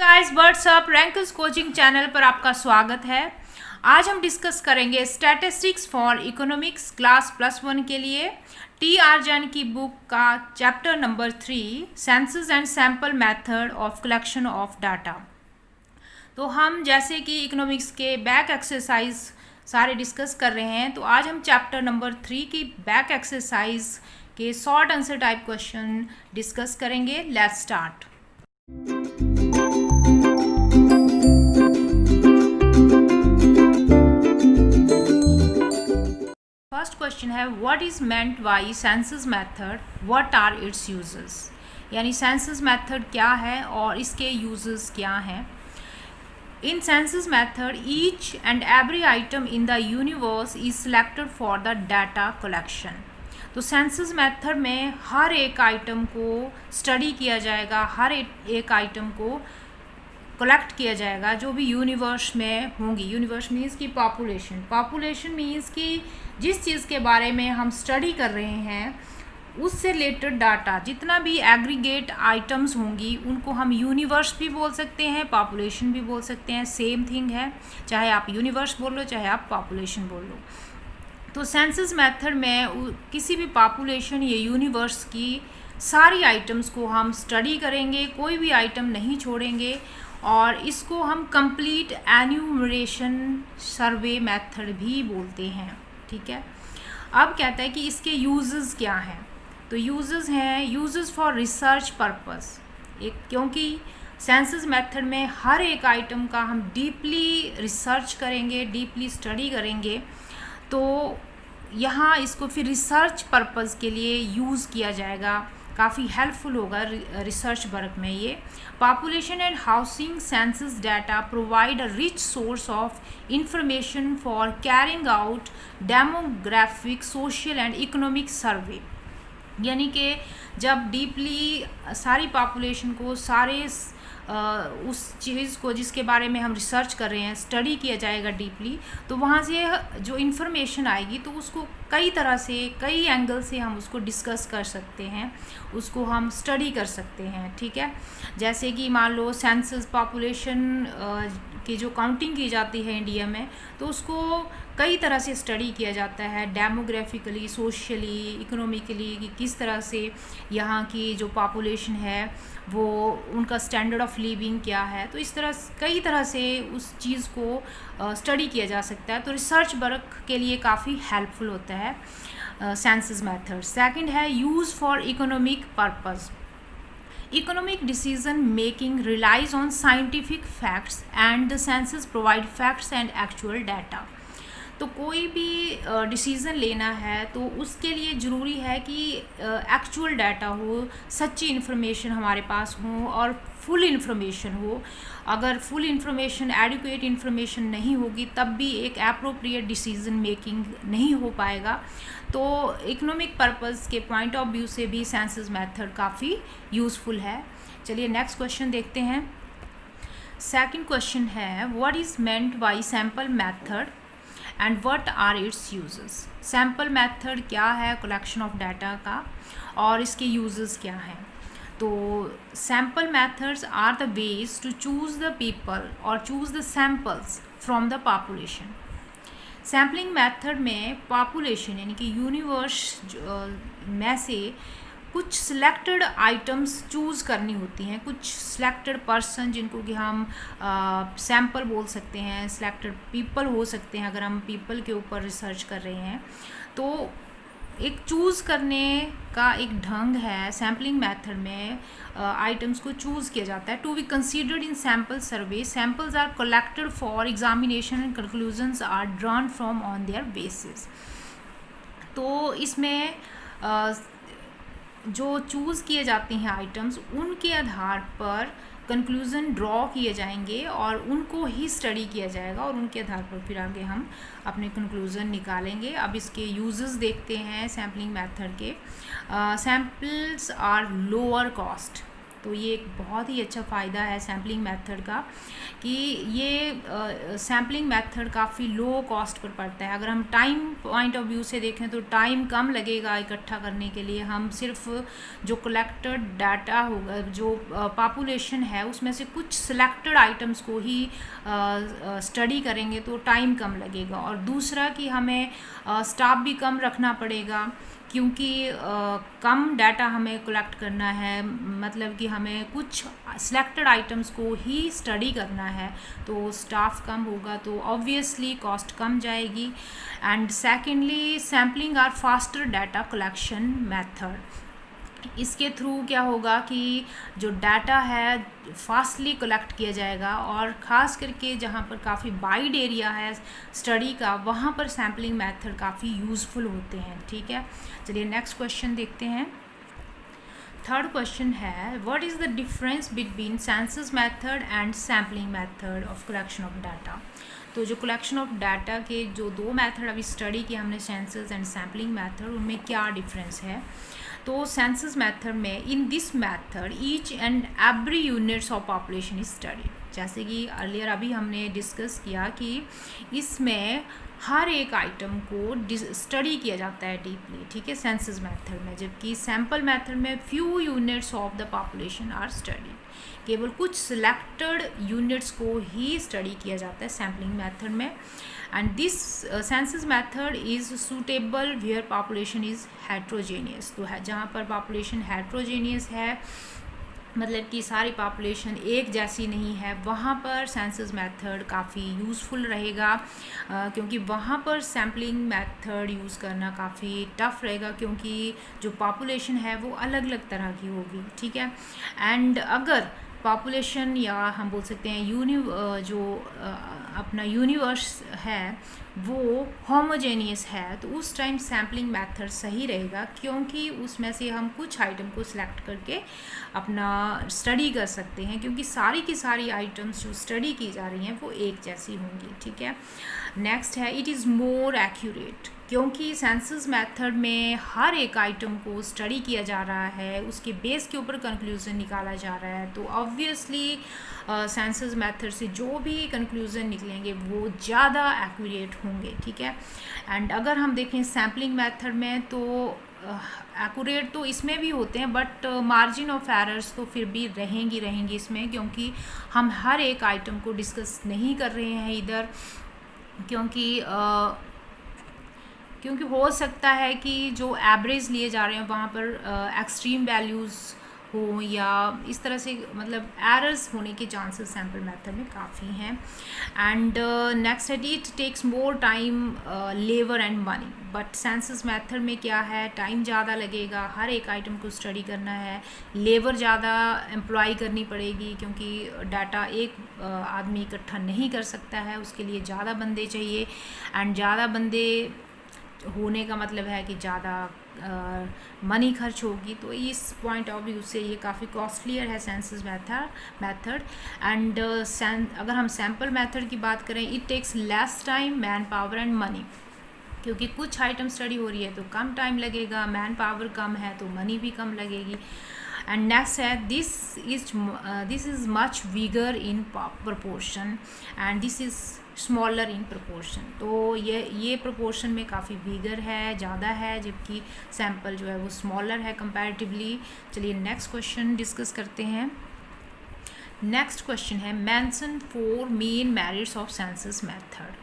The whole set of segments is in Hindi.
गाइस व्हाट्सअप रैंकल्स कोचिंग चैनल पर आपका स्वागत है। आज हम डिस्कस करेंगे स्टैटिस्टिक्स फॉर इकोनॉमिक्स क्लास +1 के लिए टी.आर. जैन की बुक का chapter number 3 census and sample method of collection of data. तो हम जैसे कि इकोनॉमिक्स के बैक एक्सरसाइज सारे डिस्कस कर रहे हैं, तो आज हम चैप्टर नंबर 3 की बैक एक्सरसाइज के short answer type question discuss करेंगे। Let's start. फर्स्ट क्वेश्चन है what is meant by census method, what are its uses. यानी सेंसस मेथड क्या है और इसके यूजेस क्या हैं। In census method each and every item in the universe is selected for the data collection. तो सेंसस मेथड में हर एक आइटम को स्टडी किया जाएगा, हर एक आइटम को कलेक्ट किया जाएगा जो भी यूनिवर्स में होंगी। यूनिवर्स मीन्स की पॉपुलेशन मीन्स कि जिस चीज़ के बारे में हम स्टडी कर रहे हैं उससे रिलेटेड डाटा, जितना भी एग्रीगेट आइटम्स होंगी उनको हम यूनिवर्स भी बोल सकते हैं, पॉपुलेशन भी बोल सकते हैं, सेम थिंग है। चाहे आप यूनिवर्स बोल लो चाहे आप पॉपुलेशन बोल लो। तो सेंसस मेथड में किसी भी पॉपुलेशन या यूनिवर्स की सारी आइटम्स को हम स्टडी करेंगे, कोई भी आइटम नहीं छोड़ेंगे, और इसको हम कंप्लीट एन्यूमरेशन सर्वे मेथड भी बोलते हैं। ठीक है, अब कहता है कि इसके यूजेस क्या हैं। तो यूजेस हैं यूजेस फॉर रिसर्च पर्पस। क्योंकि सेंसस मेथड में हर एक आइटम का हम डीपली रिसर्च करेंगे, डीपली स्टडी करेंगे, तो यहाँ इसको फिर रिसर्च पर्पस के लिए यूज़ किया जाएगा। काफ़ी हेल्पफुल होगा रिसर्च वर्क में ये। Population and housing census data provide a rich source of information for carrying out demographic, social and economic survey. यानी कि जब डीपली सारी पॉपुलेशन को उस चीज़ को जिसके बारे में हम रिसर्च कर रहे हैं स्टडी किया जाएगा डीपली, तो वहाँ से जो इन्फॉर्मेशन आएगी तो उसको कई तरह से, कई एंगल से हम उसको डिस्कस कर सकते हैं, उसको हम स्टडी कर सकते हैं। ठीक है, जैसे कि मान लो सेंसस पॉपुलेशन की जो काउंटिंग की जाती है इंडिया में, तो उसको कई तरह से स्टडी किया जाता है, डेमोग्राफिकली, सोशली, इकोनॉमिकली, कि किस तरह से यहाँ की जो पॉपुलेशन है वो उनका स्टैंडर्ड ऑफ लिविंग क्या है। तो इस तरह कई तरह से उस चीज़ को स्टडी किया जा सकता है। तो रिसर्च वर्क के लिए काफ़ी हेल्पफुल होता है सेंसस मेथड। सेकंड है use for economic purpose. Economic decision making relies on scientific facts and the census provide facts and actual data। तो कोई भी डिसीज़न लेना है तो उसके लिए ज़रूरी है कि एक्चुअल डाटा हो, सच्ची इन्फॉर्मेशन हमारे पास हो और फुल इन्फॉर्मेशन हो। अगर फुल इन्फॉर्मेशन, एडिक्वेट इन्फॉर्मेशन नहीं होगी तब भी एक एप्रोप्रिएट डिसीज़न मेकिंग नहीं हो पाएगा। तो इकोनॉमिक पर्पस के पॉइंट ऑफ व्यू से भी सेंसस मेथड काफ़ी यूज़फुल है। चलिए नेक्स्ट क्वेश्चन देखते हैं। सेकंड क्वेश्चन है what is meant by sample method and what are its uses. Sample method क्या है कलेक्शन ऑफ डाटा का और इसके यूजेस क्या हैं। तो sample methods are the ways to choose the people और choose the samples from the population. Sampling method में पॉपुलेशन यानी कि यूनिवर्स में से कुछ सिलेक्टेड आइटम्स चूज़ करनी होती हैं, कुछ सिलेक्टेड पर्सन जिनको कि हम सैम्पल बोल सकते हैं, सिलेक्टेड पीपल हो सकते हैं अगर हम पीपल के ऊपर रिसर्च कर रहे हैं। तो एक चूज़ करने का एक ढंग है सैम्पलिंग मेथड में, आइटम्स को चूज़ किया जाता है। To be considered in sample survey, samples are collected for examination and conclusions are drawn from on their basis. तो इसमें जो चूज़ किए जाते हैं आइटम्स उनके आधार पर कंक्लूज़न ड्रॉ किए जाएंगे और उनको ही स्टडी किया जाएगा और उनके आधार पर फिर आगे हम अपने कंक्लूज़न निकालेंगे। अब इसके यूजेस देखते हैं सैम्पलिंग मेथड के। Samples are lower cost. तो ये एक बहुत ही अच्छा फ़ायदा है सैम्पलिंग मेथड का कि ये सैम्पलिंग मेथड काफ़ी लो कॉस्ट पर पड़ता है। अगर हम टाइम पॉइंट ऑफ व्यू से देखें तो टाइम कम लगेगा इकट्ठा करने के लिए। हम सिर्फ जो कलेक्टेड डाटा होगा, जो पॉपुलेशन है उसमें से कुछ सिलेक्टेड आइटम्स को ही स्टडी करेंगे तो टाइम कम लगेगा। और दूसरा कि हमें स्टाफ भी कम रखना पड़ेगा क्योंकि कम डाटा हमें कलेक्ट करना है, मतलब कि हमें कुछ सिलेक्टेड आइटम्स को ही स्टडी करना है, तो स्टाफ कम होगा तो ऑब्वियसली कॉस्ट कम जाएगी। And secondly sampling are faster data collection method. इसके थ्रू क्या होगा कि जो डाटा है फास्टली कलेक्ट किया जाएगा और ख़ास करके जहाँ पर काफ़ी वाइड एरिया है स्टडी का, वहाँ पर सैम्पलिंग मेथड काफ़ी यूज़फुल होते हैं। ठीक है, चलिए नेक्स्ट क्वेश्चन देखते हैं। थर्ड क्वेश्चन है what is the difference between census method and sampling method of collection of data. तो जो कलेक्शन ऑफ डाटा के जो दो मेथड अभी स्टडी किया हमने, सेंसस एंड सैम्पलिंग मेथड, उनमें क्या डिफरेंस है। तो सेंसस मेथड में in this method each and every units of population is study. जैसे कि अर्लियर अभी हमने डिस्कस किया कि इसमें हर एक आइटम को स्टडी किया जाता है डीपली, ठीक है, सेंसस मेथड में। जबकि सैम्पल मेथड में few units of the population are study, केवल कुछ सिलेक्टेड यूनिट्स को ही स्टडी किया जाता है सैम्पलिंग मेथड में। And this census method is suitable where population is heterogeneous. तो है जहाँ पर पॉपुलेशन हेट्रोजेनियस है, मतलब कि सारी पॉपुलेशन एक जैसी नहीं है, वहाँ पर सेंसस मेथड काफ़ी यूज़फुल रहेगा क्योंकि वहाँ पर सैम्पलिंग मेथड यूज़ करना काफ़ी टफ रहेगा क्योंकि जो पॉपुलेशन है वो अलग अलग तरह की होगी। ठीक है, एंड अगर पॉपुलेशन या हम बोल सकते हैं अपना यूनिवर्स है वो होमोजेनियस है, तो उस टाइम सैम्पलिंग मेथड सही रहेगा क्योंकि उसमें से हम कुछ आइटम को सिलेक्ट करके अपना स्टडी कर सकते हैं क्योंकि सारी की सारी आइटम्स जो स्टडी की जा रही हैं वो एक जैसी होंगी। ठीक है, नेक्स्ट है इट इज़ मोर एक्यूरेट। क्योंकि सेंसस मेथड में हर एक आइटम को स्टडी किया जा रहा है, उसके बेस के ऊपर कंक्लूजन निकाला जा रहा है, तो ऑब्वियसली सेंसस मेथड से जो भी कंक्लूजन निकलेंगे वो ज़्यादा एक्यूरेट होंगे। ठीक है, एंड अगर हम देखें सैम्पलिंग मेथड में तो एक्यूरेट तो इसमें भी होते हैं बट मार्जिन ऑफ एरर्स तो फिर भी रहेंगी इसमें, क्योंकि हम हर एक आइटम को डिस्कस नहीं कर रहे हैं इधर, क्योंकि हो सकता है कि जो एवरेज लिए जा रहे हैं वहाँ पर एक्सट्रीम वैल्यूज़ हो या इस तरह से, मतलब एरर्स होने के चांसेस सैम्पल मेथड में काफ़ी हैं। एंड नेक्स्ट है it takes more time, labour and money. But census method में क्या है, टाइम ज़्यादा लगेगा, हर एक आइटम को स्टडी करना है, लेबर ज़्यादा एम्प्लॉय करनी पड़ेगी क्योंकि डाटा एक आदमी इकट्ठा नहीं कर सकता है, उसके लिए ज़्यादा बंदे चाहिए। एंड ज़्यादा बंदे होने का मतलब है कि ज़्यादा मनी खर्च होगी, तो इस पॉइंट ऑफ व्यू से ये काफ़ी कॉस्टलियर है सेंसस मेथड। एंड अगर हम सैम्पल मेथड की बात करें it takes less time, man power and money, क्योंकि कुछ आइटम स्टडी हो रही है तो कम टाइम लगेगा, मैन पावर कम है तो मनी भी कम लगेगी। एंड नेक्स्ट है this is much bigger in proportion and this is smaller in proportion. तो ये प्रोपोर्शन में काफ़ी बिगर है, ज़्यादा है, जबकि सैम्पल जो है वो स्मॉलर है कंपैरेटिवली। चलिए नेक्स्ट क्वेश्चन डिस्कस करते हैं। नेक्स्ट क्वेश्चन है mention 4 main merits of census method.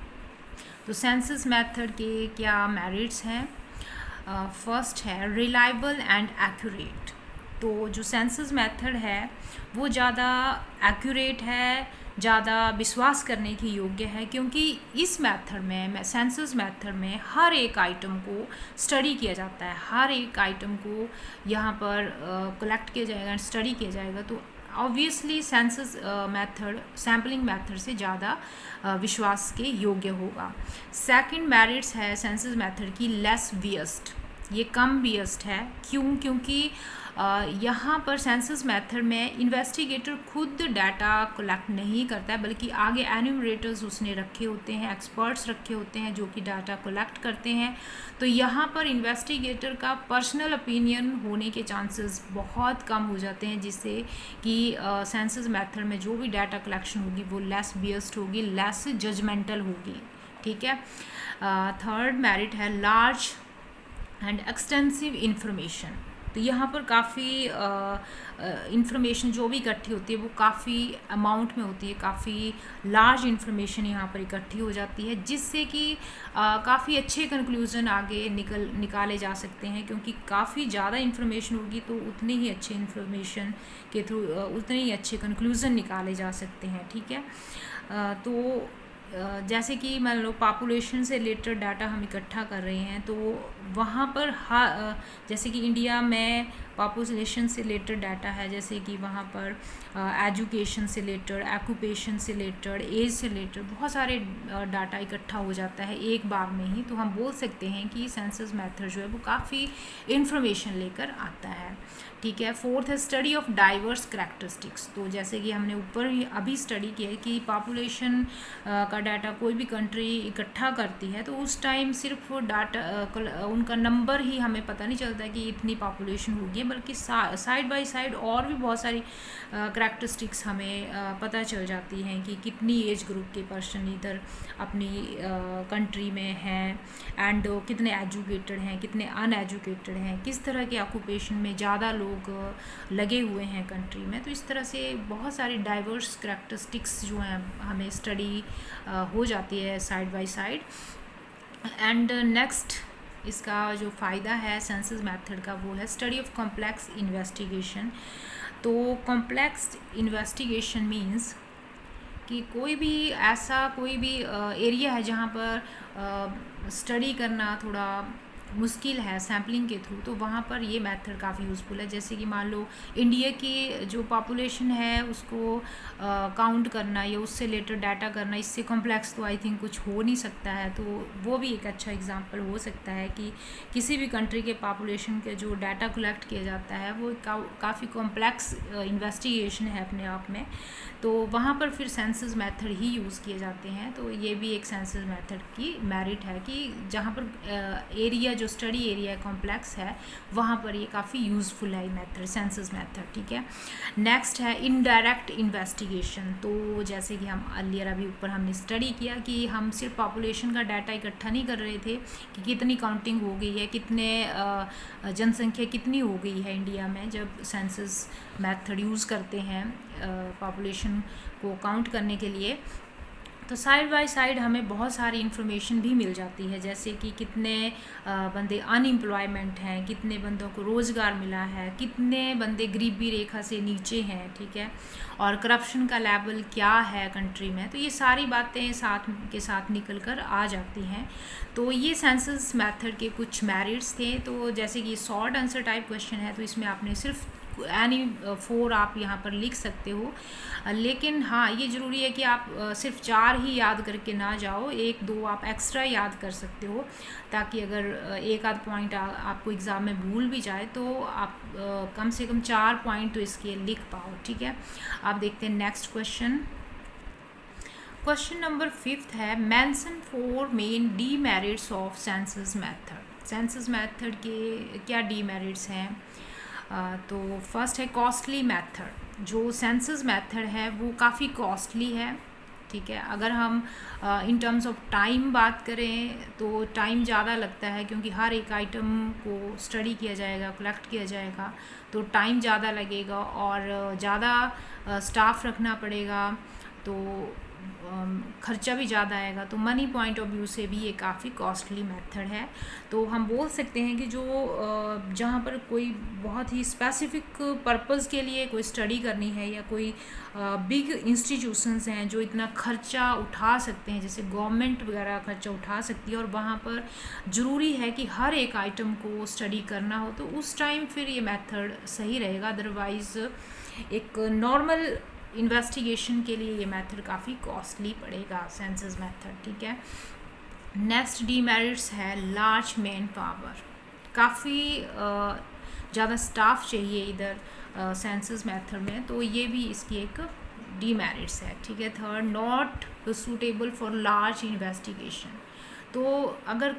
तो सेंसस मेथड के क्या मेरिट्स हैं। फर्स्ट है रिलायबल एंड एक्यूरेट। तो जो सेंसस मेथड है वो ज़्यादा एक्यूरेट है, ज़्यादा विश्वास करने की योग्य है क्योंकि इस मेथड में, सेंसस मेथड में हर एक आइटम को स्टडी किया जाता है, हर एक आइटम को यहाँ पर कलेक्ट किया जाएगा, स्टडी किया जाएगा, तो obviously census method sampling method से ज़्यादा विश्वास के योग्य होगा। सेकंड मेरिट्स है सेंसस मेथड की लेस बियस्ड, ये कम बियस्ड है। क्योंकि यहाँ पर सेंसस मेथड में इन्वेस्टिगेटर खुद डाटा कलेक्ट नहीं करता है, बल्कि आगे एन्यूमरेटर्स उसने रखे होते हैं, एक्सपर्ट्स रखे होते हैं जो कि डाटा कलेक्ट करते हैं। तो यहाँ पर इन्वेस्टिगेटर का पर्सनल ओपिनियन होने के चांसेस बहुत कम हो जाते हैं, जिससे कि सेंसस मेथड में जो भी डाटा कलेक्शन होगी वो लेस बियस्ड होगी, लेस जजमेंटल होगी। ठीक है। थर्ड मेरिट है लार्ज एंड एक्सटेंसिव इंफॉर्मेशन। तो यहाँ पर काफ़ी इंफॉर्मेशन जो भी इकट्ठी होती है वो काफ़ी अमाउंट में होती है, काफ़ी लार्ज इंफॉर्मेशन यहाँ पर इकट्ठी हो जाती है, जिससे कि काफ़ी अच्छे कंक्लूजन आगे निकाले जा सकते हैं, क्योंकि काफ़ी ज़्यादा इंफॉर्मेशन होगी तो उतनी ही अच्छे इंफॉर्मेशन के थ्रू उतने ही अच्छे कंक्लूजन निकाले जा सकते हैं। ठीक है। तो जैसे कि मान लो पॉपुलेशन से रिलेटेड डाटा हम इकट्ठा कर रहे हैं, तो वहाँ पर जैसे कि इंडिया में पॉपुलेशन से रिलेटेड डाटा है, जैसे कि वहाँ पर एजुकेशन से रिलेटेड, ऑक्यूपेशन से रिलेटेड, एज से रिलेटेड बहुत सारे डाटा इकट्ठा हो जाता है एक बार में ही। तो हम बोल सकते हैं कि सेंसस मेथड जो है वो काफ़ी इंफॉर्मेशन लेकर आता है। ठीक है। फोर्थ है स्टडी ऑफ डाइवर्स करैक्टरिस्टिक्स। तो जैसे कि हमने ऊपर ही अभी स्टडी किया है कि पॉपुलेशन का डाटा कोई भी कंट्री इकट्ठा करती है, तो उस टाइम सिर्फ डाटा उनका नंबर ही हमें पता नहीं चलता कि इतनी पॉपुलेशन होगी, बल्कि साइड बाय साइड और भी बहुत सारी करैक्टरिस्टिक्स हमें पता चल जाती हैं कि कितनी एज ग्रुप के पर्सन इधर अपनी कंट्री में हैं, एंड कितने एजुकेटेड हैं, कितने अनएजुकेटेड हैं, किस तरह के ऑक्यूपेशन में ज़्यादा लोग लगे हुए हैं कंट्री में। तो इस तरह से बहुत सारी डाइवर्स करैक्टरिस्टिक्स जो हैं हमें स्टडी हो जाती है side by side. And next इसका जो फ़ायदा है सेंसस मेथड का वो है स्टडी ऑफ कॉम्प्लेक्स इन्वेस्टिगेशन। तो कॉम्प्लेक्स इन्वेस्टिगेशन मीन्स कि कोई भी एरिया है जहाँ पर स्टडी करना थोड़ा मुश्किल है सैम्पलिंग के थ्रू, तो वहाँ पर ये मेथड काफ़ी यूज़फुल है। जैसे कि मान लो इंडिया की जो पॉपुलेशन है उसको काउंट करना या उससे रिलेटेड डाटा करना, इससे कॉम्प्लेक्स तो आई थिंक कुछ हो नहीं सकता है। तो वो भी एक अच्छा एग्जांपल हो सकता है कि किसी भी कंट्री के पॉपुलेशन के जो डाटा कलेक्ट किया जाता है वो काफ़ी कॉम्प्लेक्स इन्वेस्टिगेशन है अपने आप में, तो वहाँ पर फिर सेंसस मेथड ही यूज़ किए जाते हैं। तो ये भी एक सेंसस मेथड की मेरिट है कि जहाँ पर एरिया जो स्टडी एरिया कॉम्प्लेक्स है वहाँ पर ये काफ़ी यूज़फुल है मेथड, सेंसस मेथड। ठीक है। नेक्स्ट है इनडायरेक्ट इन्वेस्टिगेशन। तो जैसे कि हम अर्लियर अभी ऊपर हमने स्टडी किया कि हम सिर्फ पॉपुलेशन का डाटा इकट्ठा नहीं कर रहे थे कि कितनी काउंटिंग हो गई है, कितने जनसंख्या कितनी हो गई है इंडिया में, जब सेंसस मेथड यूज़ करते हैं पॉपुलेशन को काउंट करने के लिए, तो साइड बाय साइड हमें बहुत सारी इन्फॉर्मेशन भी मिल जाती है, जैसे कि कितने बंदे अनएम्प्लॉयमेंट हैं, कितने बंदों को रोज़गार मिला है, कितने बंदे गरीबी रेखा से नीचे हैं। ठीक है। और करप्शन का लेवल क्या है कंट्री में, तो ये सारी बातें साथ के साथ निकल कर आ जाती हैं। तो ये सेंसस मेथड के कुछ मेरिट्स थे। तो जैसे कि शॉर्ट आंसर टाइप क्वेश्चन है, तो इसमें आपने सिर्फ एनी 4 आप यहाँ पर लिख सकते हो, लेकिन हाँ ये ज़रूरी है कि आप सिर्फ 4 ही याद करके ना जाओ, 1-2 आप एक्स्ट्रा याद कर सकते हो, ताकि अगर एक आध पॉइंट आपको एग्ज़ाम में भूल भी जाए तो आप कम से कम 4 पॉइंट तो इसके लिख पाओ। ठीक है। आप देखते हैं नेक्स्ट क्वेश्चन। क्वेश्चन नंबर 5 है mention 4 main demerits of census method. Census method के क्या डीमेरिट्स हैं? तो फर्स्ट है कॉस्टली मेथड। जो सेंसस मेथड है वो काफ़ी कॉस्टली है। ठीक है। अगर हम इन टर्म्स ऑफ टाइम बात करें तो टाइम ज़्यादा लगता है, क्योंकि हर एक आइटम को स्टडी किया जाएगा, कलेक्ट किया जाएगा, तो टाइम ज़्यादा लगेगा और ज़्यादा स्टाफ रखना पड़ेगा, तो खर्चा भी ज़्यादा आएगा। तो मनी पॉइंट ऑफ व्यू से भी ये काफ़ी कॉस्टली मेथड है। तो हम बोल सकते हैं कि जो जहाँ पर कोई बहुत ही स्पेसिफिक पर्पस के लिए कोई स्टडी करनी है, या कोई बिग इंस्टीट्यूशंस हैं जो इतना खर्चा उठा सकते हैं, जैसे गवर्नमेंट वगैरह खर्चा उठा सकती है, और वहाँ पर ज़रूरी है कि हर एक आइटम को स्टडी करना हो, तो उस टाइम फिर ये मेथड सही रहेगा। अदरवाइज़ एक नॉर्मल इन्वेस्टिगेशन के लिए ये मेथड काफ़ी कॉस्टली पड़ेगा, सेंसस मेथड। ठीक है। नेक्स्ट डीमेरिट्स है लार्ज मैन पावर। काफ़ी ज़्यादा स्टाफ चाहिए इधर सेंसस मेथड में, तो ये भी इसकी एक डीमेरिट्स है, ठीक है। Third, not suitable for large investigation. तो अगर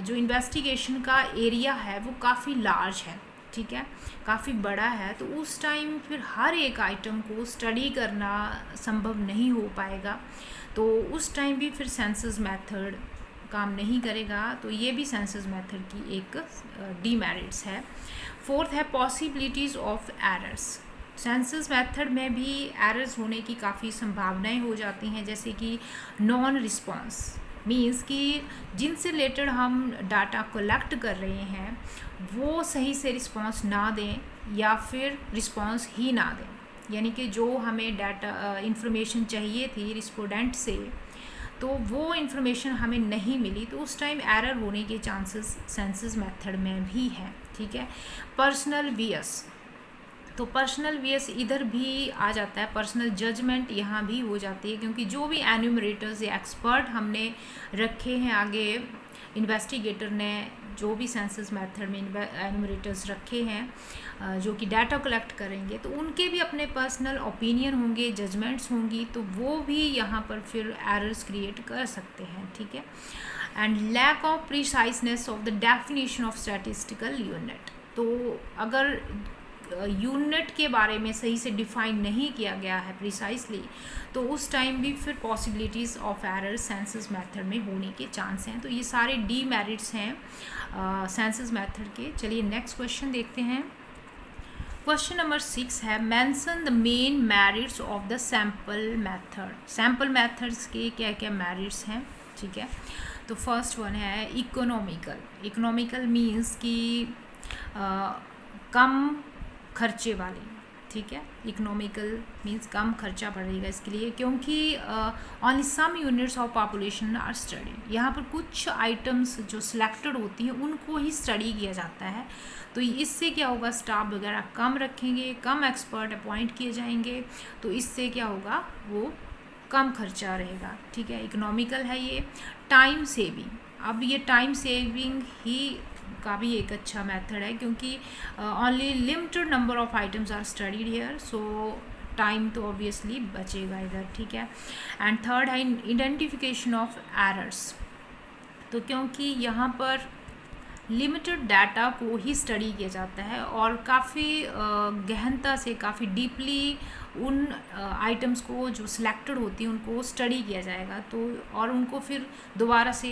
जो इन्वेस्टिगेशन का एरिया है वो काफ़ी लार्ज है, ठीक है, काफ़ी बड़ा है, तो उस टाइम फिर हर एक आइटम को स्टडी करना संभव नहीं हो पाएगा, तो उस टाइम भी फिर सेंसस मेथड काम नहीं करेगा। तो ये भी सेंसस मेथड की एक डीमेरिट्स है। फोर्थ है possibilities of errors. Census method में भी एरर्स होने की काफ़ी संभावनाएं हो जाती हैं, जैसे कि नॉन रिस्पॉन्स मीन्स कि जिनसे रिलेटेड हम डाटा कलेक्ट कर रहे हैं वो सही से रिस्पॉन्स ना दें या फिर रिस्पॉन्स ही ना दें, यानी कि जो हमें डाटा इंफॉर्मेशन चाहिए थी रिस्पोंडेंट से तो वो इन्फॉर्मेशन हमें नहीं मिली, तो उस टाइम एरर होने के चांसेस सेंसस मेथड में भी हैं, ठीक है। पर्सनल बियस, तो पर्सनल बियस इधर भी आ जाता है, पर्सनल जजमेंट यहाँ भी हो जाती है, क्योंकि जो भी एन्यूमरेटर्स या एक्सपर्ट हमने रखे हैं आगे इन्वेस्टिगेटर ने, जो भी सेंसस मेथड में एन्यूमरेटर्स रखे हैं जो कि डाटा कलेक्ट करेंगे, तो उनके भी अपने पर्सनल ओपिनियन होंगे, जजमेंट्स होंगी, तो वो भी यहाँ पर फिर एरर्स क्रिएट कर सकते हैं, ठीक है। And lack of preciseness of the definition of statistical unit, तो अगर यूनिट के बारे में सही से डिफाइन नहीं किया गया है प्रिसाइसली, तो उस टाइम भी फिर possibilities of error census method में होने के चांस हैं। तो ये सारे डीमेरिट्स हैं सेंसस मेथड के। चलिए नेक्स्ट क्वेश्चन देखते हैं। क्वेश्चन नंबर 6 है mention the main merits of the sample method. Sample methods के क्या क्या मेरिट्स हैं, ठीक है। तो फर्स्ट वन है इकोनॉमिकल। इकोनॉमिकल मीन्स कि कम खर्चे वाली, ठीक है। इकोनॉमिकल मीन्स कम खर्चा पड़ेगा इसके लिए, क्योंकि only some units of population are study. यहाँ पर कुछ आइटम्स जो सिलेक्टेड होती हैं उनको ही स्टडी किया जाता है, तो इससे क्या होगा, स्टाफ वगैरह कम रखेंगे, कम एक्सपर्ट अपॉइंट किए जाएंगे, तो इससे क्या होगा, वो कम खर्चा रहेगा, ठीक है। इकोनॉमिकल है ये। टाइम सेविंग, अब ये टाइम सेविंग ही का भी एक अच्छा मेथड है, क्योंकि only limited number of items are studied here, so time तो ऑब्वियसली बचेगा इधर, ठीक है। एंड थर्ड है आइडेंटिफिकेशन ऑफ एरर्स। तो क्योंकि यहाँ पर लिमिटेड डाटा को ही स्टडी किया जाता है और काफ़ी गहनता से, काफ़ी डीपली उन आइटम्स को जो सिलेक्टेड होती हैं उनको स्टडी किया जाएगा, तो और उनको फिर दोबारा से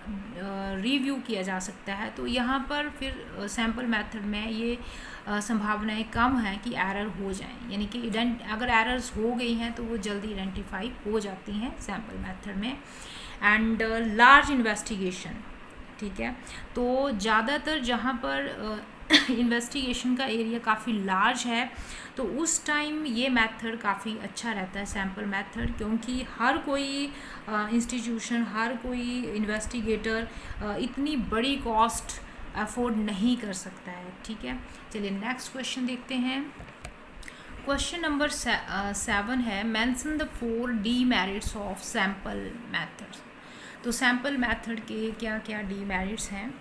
रिव्यू किया जा सकता है। तो यहाँ पर फिर सैम्पल मेथड में ये संभावनाएं कम हैं कि एरर हो जाएं, यानी कि अगर एरर्स हो गई हैं तो वो जल्दी आइडेंटिफाई हो जाती हैं सैम्पल मेथड में। एंड लार्ज इन्वेस्टिगेशन, ठीक है। तो ज़्यादातर जहाँ पर इन्वेस्टिगेशन का एरिया काफ़ी लार्ज है, तो उस टाइम ये मेथड काफ़ी अच्छा रहता है सैम्पल मेथड, क्योंकि हर कोई इंस्टीट्यूशन, हर कोई इन्वेस्टिगेटर इतनी बड़ी कॉस्ट अफोर्ड नहीं कर सकता है, ठीक है। चलिए नेक्स्ट क्वेश्चन देखते हैं। क्वेश्चन नंबर 7 है mention the 4 demerits of sample methods. तो सैम्पल मेथड के क्या क्या डीमेरिट्स हैं।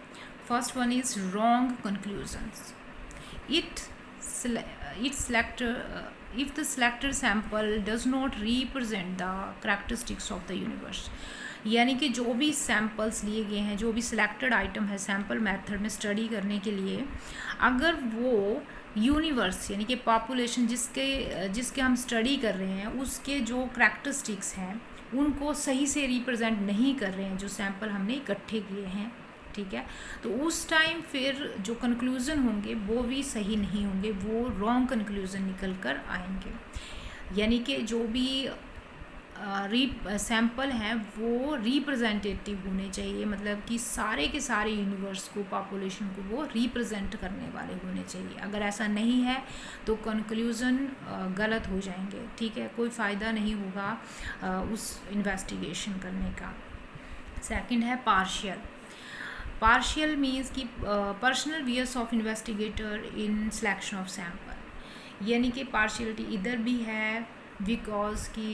First one is wrong conclusions. If the selected sample does not represent the characteristics of the universe, यानी कि जो भी सैम्पल्स लिए गए हैं, जो भी सिलेक्टेड आइटम है सैम्पल मेथड में स्टडी करने के लिए, अगर वो यूनिवर्स यानी कि पॉपुलेशन जिसके हम स्टडी कर रहे हैं उसके जो करैक्टरिस्टिक्स हैं उनको सही से रिप्रेजेंट नहीं कर रहे हैं जो सैम्पल हमने इकट्ठे किए हैं, ठीक है, तो उस टाइम फिर जो कंक्लूज़न होंगे वो भी सही नहीं होंगे, वो रॉन्ग कंक्लूज़न निकल कर आएंगे। यानी कि जो भी सैम्पल हैं वो रिप्रेजेंटेटिव होने चाहिए, मतलब कि सारे के सारे यूनिवर्स को, पॉपुलेशन को वो रिप्रेजेंट करने वाले होने चाहिए। अगर ऐसा नहीं है तो कंक्लूज़न गलत हो जाएंगे, ठीक है, कोई फ़ायदा नहीं होगा उस इन्वेस्टिगेशन करने का। सेकंड है पार्शियल मीन्स कि personal views of investigator in selection of sample, यानी कि पार्शियलिटी इधर भी है बिकॉज कि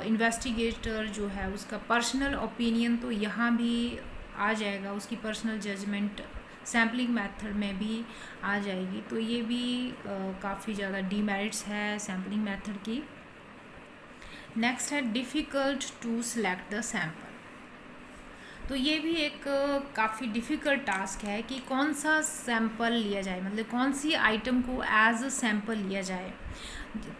इन्वेस्टिगेटर जो है उसका पर्सनल ओपिनियन तो यहाँ भी आ जाएगा, उसकी पर्सनल जजमेंट सैम्पलिंग मेथड में भी आ जाएगी। तो ये भी काफ़ी ज़्यादा डीमेरिट्स है सैम्पलिंग मेथड की। नेक्स्ट है difficult to select the sample. तो ये भी एक काफ़ी डिफ़िकल्ट टास्क है कि कौन सा सैंपल लिया जाए, मतलब कौन सी आइटम को एज अ सैंपल लिया जाए।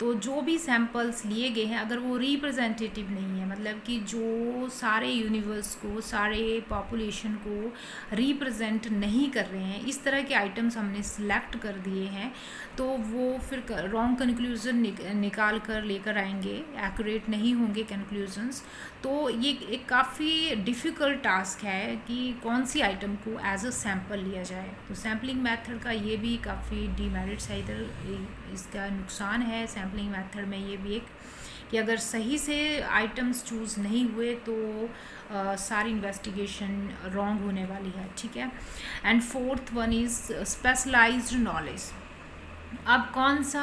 तो जो भी सैंपल्स लिए गए हैं अगर वो रिप्रेजेंटेटिव नहीं है, मतलब कि जो सारे यूनिवर्स को, सारे पॉपुलेशन को रिप्रेजेंट नहीं कर रहे हैं, इस तरह के आइटम्स हमने सिलेक्ट कर दिए हैं, तो वो फिर रॉन्ग कंक्लूजन निकाल कर लेकर आएंगे, एक्यूरेट नहीं होंगे कंक्लूजन्स। तो ये एक काफ़ी डिफ़िकल्ट टास्क है कि कौन सी आइटम को एज अ सैंपल लिया जाए। तो सैम्पलिंग मेथड का ये भी काफ़ी डीमेरिट्स है, इधर इसका नुकसान है सैम्पलिंग मेथड में ये भी एक, कि अगर सही से आइटम्स चूज़ नहीं हुए तो सारी इन्वेस्टिगेशन रॉन्ग होने वाली है, ठीक है। And fourth one is specialised knowledge. अब कौन सा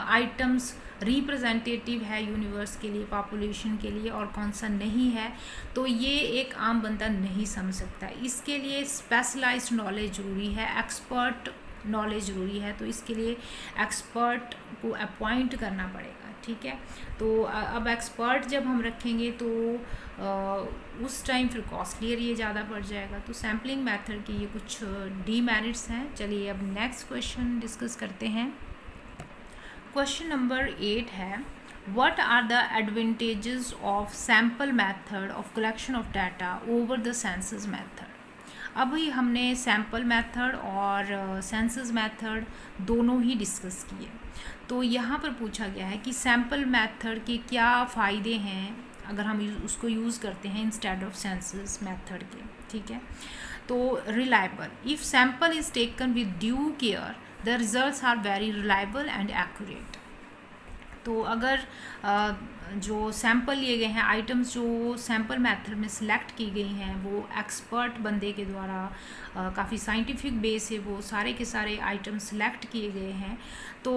आइटम्स रिप्रेजेंटेटिव है यूनिवर्स के लिए, पॉपुलेशन के लिए, और कौन सा नहीं है, तो ये एक आम बंदा नहीं समझ सकता। इसके लिए स्पेशलाइज्ड नॉलेज ज़रूरी है, एक्सपर्ट नॉलेज ज़रूरी है। तो इसके लिए एक्सपर्ट को अपॉइंट करना पड़ेगा, ठीक है। तो अब एक्सपर्ट जब हम रखेंगे तो उस टाइम फिर कॉस्टलियर ये ज़्यादा पड़ जाएगा। तो सैम्पलिंग मेथड की ये कुछ डीमेरिट्स हैं। चलिए अब नेक्स्ट क्वेश्चन डिस्कस करते हैं। क्वेश्चन नंबर 8 है, what are the advantages of sample method of collection of data over the census method. अभी हमने सैम्पल मेथड और सेंसस मेथड दोनों ही डिस्कस किए। तो यहाँ पर पूछा गया है कि सैम्पल मेथड के क्या फ़ायदे हैं अगर हम उसको यूज़ करते हैं इंस्टेड ऑफ सेंसस मेथड के, ठीक है। तो reliable, if sample is taken with due care the results are very reliable and accurate. तो अगर जो सैंपल लिए गए हैं, आइटम्स जो सैंपल मेथड में सिलेक्ट की गई हैं, वो एक्सपर्ट बंदे के द्वारा काफ़ी साइंटिफिक बेस से वो सारे के सारे आइटम सिलेक्ट किए गए हैं, तो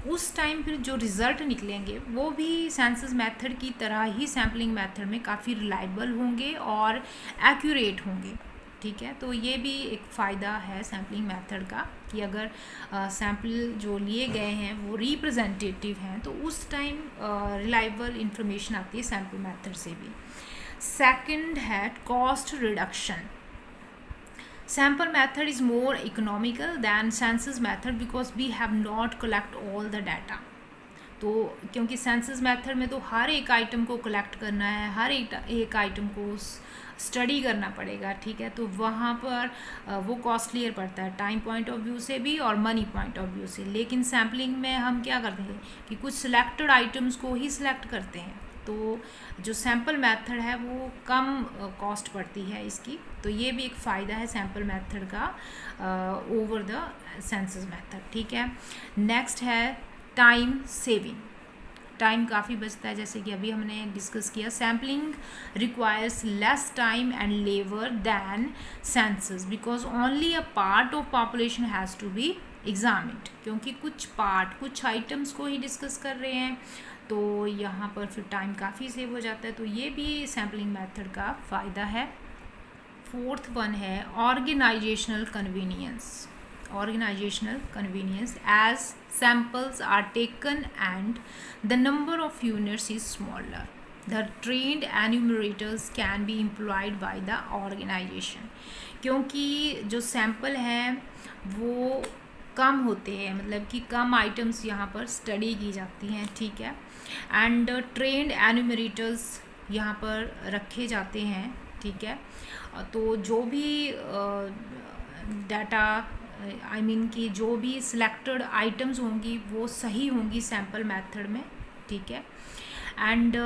उस टाइम फिर जो रिज़ल्ट निकलेंगे वो भी सेंसस मेथड की तरह ही सैम्पलिंग मेथड में काफ़ी रिलायबल होंगे और एक्यूरेट होंगे, ठीक है। तो ये भी एक फ़ायदा है सैम्पलिंग मेथड का कि अगर सैम्पल जो लिए गए हैं वो रिप्रेजेंटेटिव हैं तो उस टाइम रिलायबल इंफॉर्मेशन आती है सैम्पल मेथड से भी। सेकंड है cost reduction. Sample method is more economical than census method because we have not collect all the data. तो क्योंकि सेंसस मेथड में तो हर एक आइटम को कलेक्ट करना है, हर एक आइटम को स्टडी करना पड़ेगा, ठीक है। तो वहाँ पर वो कॉस्टलियर पड़ता है टाइम पॉइंट ऑफ व्यू से भी और मनी पॉइंट ऑफ व्यू से। लेकिन सैम्पलिंग में हम क्या करते हैं कि कुछ सिलेक्टेड आइटम्स को ही सिलेक्ट करते हैं, तो जो सैम्पल मेथड है वो कम कॉस्ट पड़ती है इसकी। तो ये भी एक फ़ायदा है सैम्पल मेथड का ओवर द सेंसस मेथड, ठीक है। नेक्स्ट है टाइम सेविंग। टाइम काफ़ी बचता है, जैसे कि अभी हमने डिस्कस किया। Sampling requires less time and labour than census because only a part of population has to be examined. क्योंकि कुछ पार्ट, कुछ आइटम्स को ही डिस्कस कर रहे हैं, तो यहाँ पर फिर टाइम काफ़ी सेव हो जाता है। तो ये भी सैम्पलिंग मेथड का फ़ायदा है। फोर्थ वन है organisational convenience. Organizational convenience as samples are taken and the number of units is smaller. The trained enumerators can be employed by the organization. क्योंकि जो सैंपल हैं वो कम होते हैं, मतलब कि कम आइटम्स यहाँ पर स्टडी की जाती हैं, ठीक है। एंड ट्रेंड एन्यूमरेटर्स यहाँ पर रखे जाते हैं, ठीक है। तो जो भी डाटा कि जो भी सिलेक्टेड आइटम्स होंगी वो सही होंगी सैम्पल मेथड में, ठीक है। एंड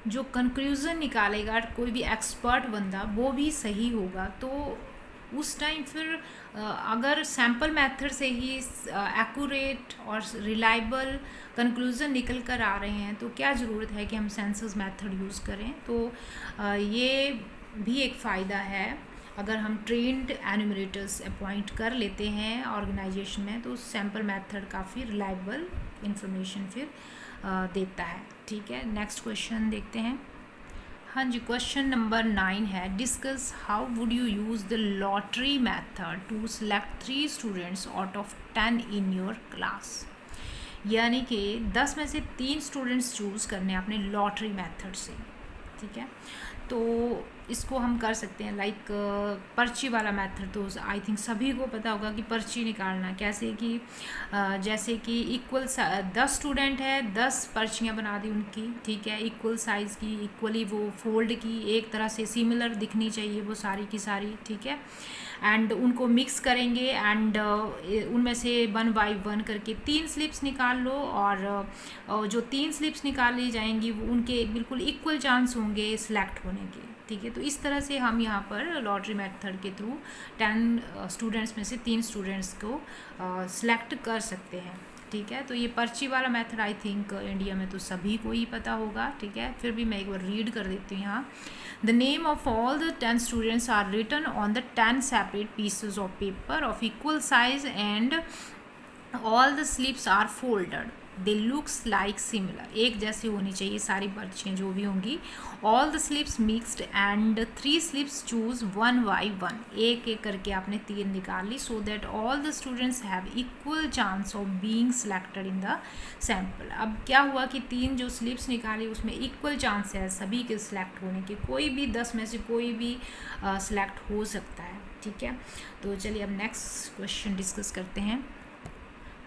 जो कंक्लूज़न निकालेगा कोई भी एक्सपर्ट बंदा वो भी सही होगा। तो उस टाइम फिर अगर सैम्पल मेथड से ही एक्यूरेट और रिलायबल कंक्लूज़न निकल कर आ रहे हैं तो क्या ज़रूरत है कि हम सेंसस मेथड यूज़ करें। तो ये भी एक फ़ायदा है अगर हम ट्रेंड एन्यूमरेटर्स अपॉइंट कर लेते हैं ऑर्गेनाइजेशन में, तो सैम्पल मेथड काफ़ी रिलायबल इंफॉर्मेशन फिर देता है, ठीक है। नेक्स्ट क्वेश्चन देखते हैं हाँ जी, क्वेश्चन नंबर 9 है, discuss how would you use the lottery method to select 3 students out of 10 in your class. यानी कि 10 में से 3 स्टूडेंट्स चूज़ करने अपने लॉटरी मेथड से, ठीक है। तो इसको हम कर सकते हैं लाइक पर्ची वाला मेथड। तो आई थिंक सभी को पता होगा कि पर्ची निकालना कैसे, कि जैसे कि इक्वल 10 स्टूडेंट है, 10 पर्चियाँ बना दी उनकी, ठीक है, इक्वल साइज़ की, इक्वली वो फोल्ड की, एक तरह से सिमिलर दिखनी चाहिए वो सारी की सारी, ठीक है। एंड उनको मिक्स करेंगे एंड उनमें से 1 बाय 1 करके 3 स्लिप्स निकाल लो, और जो 3 स्लिप्स निकाली जाएंगी वो उनके बिल्कुल इक्वल चांस होंगे सिलेक्ट होने के, ठीक है। तो इस तरह से हम यहाँ पर लॉटरी मेथड के थ्रू 10 स्टूडेंट्स में से 3 स्टूडेंट्स को सिलेक्ट कर सकते हैं, ठीक है। तो ये पर्ची वाला मेथड आई थिंक इंडिया में तो सभी को ही पता होगा, ठीक है। फिर भी मैं एक बार रीड कर देती हूँ यहाँ। The name of all the 10 students are written on the 10 separate pieces of paper of equal size and all the slips are folded, they looks like similar, एक जैसी होनी चाहिए सारी पर्चियाँ जो भी होंगी। All the slips mixed and 3 slips choose 1 by 1, एक एक करके आपने 3 निकाल ली, so that all the students have equal chance of being selected in the sample. अब क्या हुआ कि 3 जो स्लिप्स निकाली उसमें इक्वल चांस है सभी के सिलेक्ट होने के, कोई भी 10 में से कोई भी सिलेक्ट हो सकता है, ठीक है। तो चलिए अब नेक्स्ट क्वेश्चन डिस्कस करते हैं।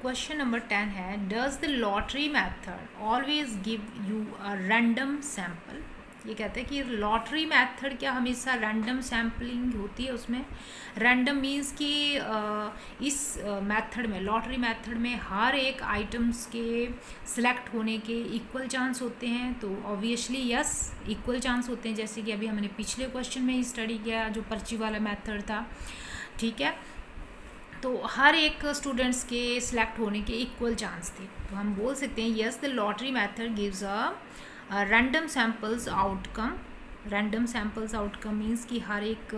क्वेश्चन नंबर 10 है, does the lottery method always give you a random sample. ये कहते हैं कि लॉटरी मेथड क्या हमेशा रैंडम सैम्पलिंग होती है उसमें। रैंडम मीन्स कि इस मेथड में, लॉटरी मेथड में हर एक आइटम्स के सिलेक्ट होने के इक्वल चांस होते हैं। तो ऑब्वियसली यस, इक्वल चांस होते हैं, जैसे कि अभी हमने पिछले क्वेश्चन में ही स्टडी किया जो पर्ची वाला मेथड था, ठीक है। तो हर एक स्टूडेंट्स के सिलेक्ट होने के इक्वल चांस थे। तो हम बोल सकते हैं yes the lottery method gives a random samples outcome. Random samples outcome means कि हर एक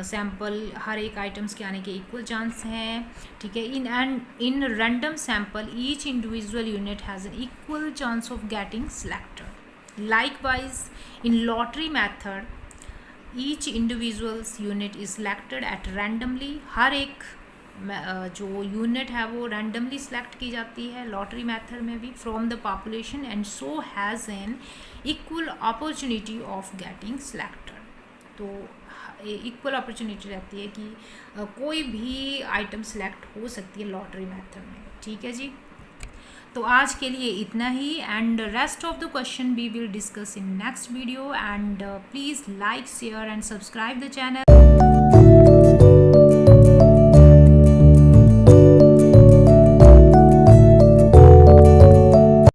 सैम्पल हर एक आइटम्स के आने के इक्वल चांस हैं, ठीक है। In random sample each individual unit has an equal chance of getting selected. Likewise in lottery method each individuals unit is selected at randomly. हर एक जो यूनिट है वो रैंडमली सिलेक्ट की जाती है लॉटरी मेथड में भी, from the population, and so has an equal opportunity of getting selected. तो इक्वल अपॉर्चुनिटी रहती है कि कोई भी आइटम सिलेक्ट हो सकती है लॉटरी मेथड में, ठीक है जी। तो आज के लिए इतना ही, and rest of the question we will discuss in next video, and please like, share and subscribe the channel.